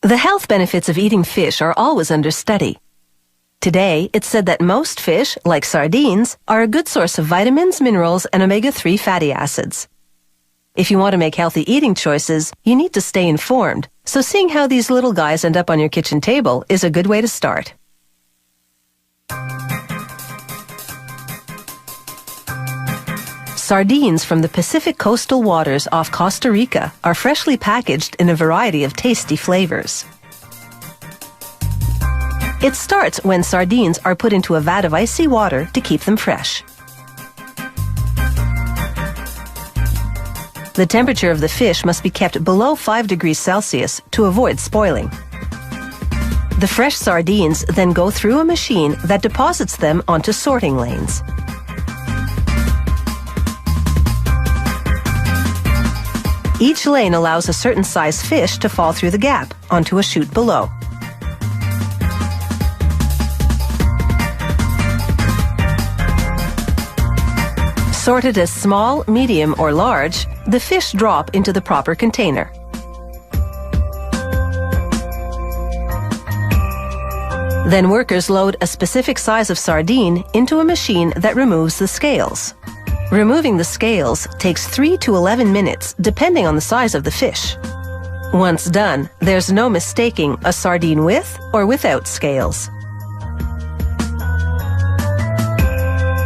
The health benefits of eating fish are always under study. Today, it's said that most fish, like sardines, are a good source of vitamins, minerals, and omega-3 fatty acids. If you want to make healthy eating choices, you need to stay informed, so seeing how these little guys end up on your kitchen table is a good way to start. Sardines from the Pacific coastal waters off Costa Rica are freshly packaged in a variety of tasty flavors. It starts when sardines are put into a vat of icy water to keep them fresh. The temperature of the fish must be kept below 5 degrees Celsius to avoid spoiling. The fresh sardines then go through a machine that deposits them onto sorting lanes. Each lane allows a certain size fish to fall through the gap onto a chute below. Sorted as small, medium, or large, the fish drop into the proper container. Then workers load a specific size of sardine into a machine that removes the scales. Removing the scales takes 3 to 11 minutes, depending on the size of the fish. Once done, there's no mistaking a sardine with or without scales.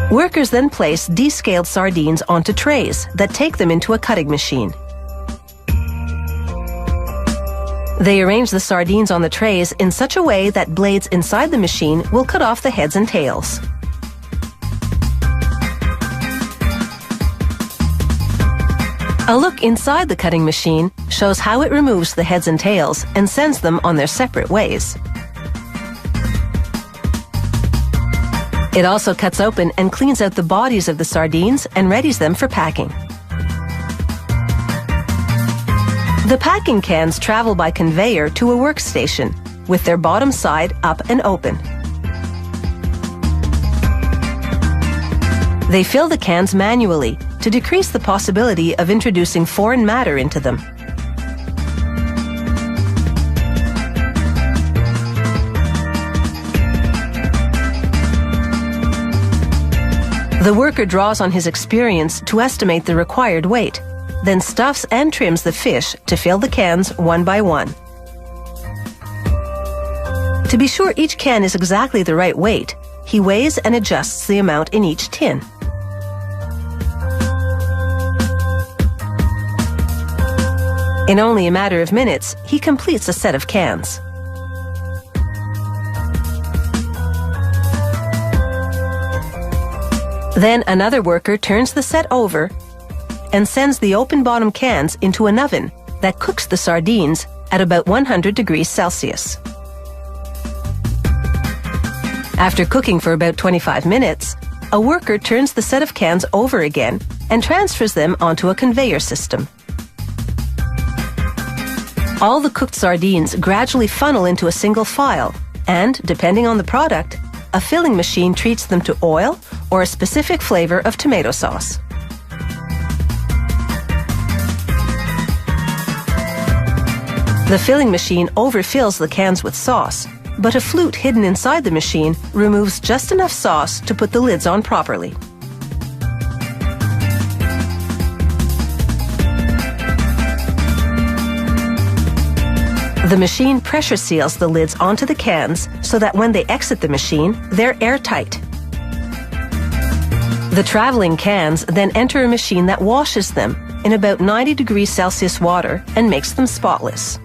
Workers then place descaled sardines onto trays that take them into a cutting machine. They arrange the sardines on the trays in such a way that blades inside the machine will cut off the heads and tails. A look inside the cutting machine shows how it removes the heads and tails and sends them on their separate ways. It also cuts open and cleans out the bodies of the sardines and readies them for packing. The packing cans travel by conveyor to a workstation, with their bottom side up and open. They fill the cans manually to decrease the possibility of introducing foreign matter into them. The worker draws on his experience to estimate the required weight, then stuffs and trims the fish to fill the cans one by one. To be sure each can is exactly the right weight, he weighs and adjusts the amount in each tin. In only a matter of minutes, he completes a set of cans. Then another worker turns the set over and sends the open bottom cans into an oven that cooks the sardines at about 100 degrees Celsius. After cooking for about 25 minutes, a worker turns the set of cans over again and transfers them onto a conveyor system. All the cooked sardines gradually funnel into a single file, and, depending on the product, a filling machine treats them to oil or a specific flavor of tomato sauce. The filling machine overfills the cans with sauce, but a flute hidden inside the machine removes just enough sauce to put the lids on properly. The machine pressure seals the lids onto the cans so that when they exit the machine, they're airtight. The traveling cans then enter a machine that washes them in about 90 degrees Celsius water and makes them spotless.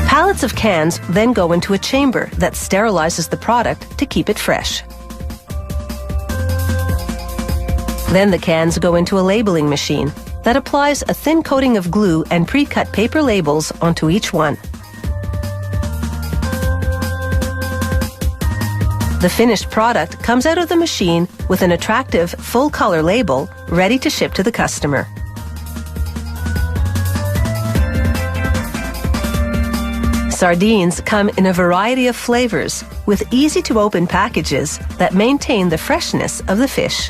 Pallets of cans then go into a chamber that sterilizes the product to keep it fresh. Then the cans go into a labeling machine that applies a thin coating of glue and pre-cut paper labels onto each one. The finished product comes out of the machine with an attractive full-color label ready to ship to the customer. Sardines come in a variety of flavors, with easy-to-open packages that maintain the freshness of the fish.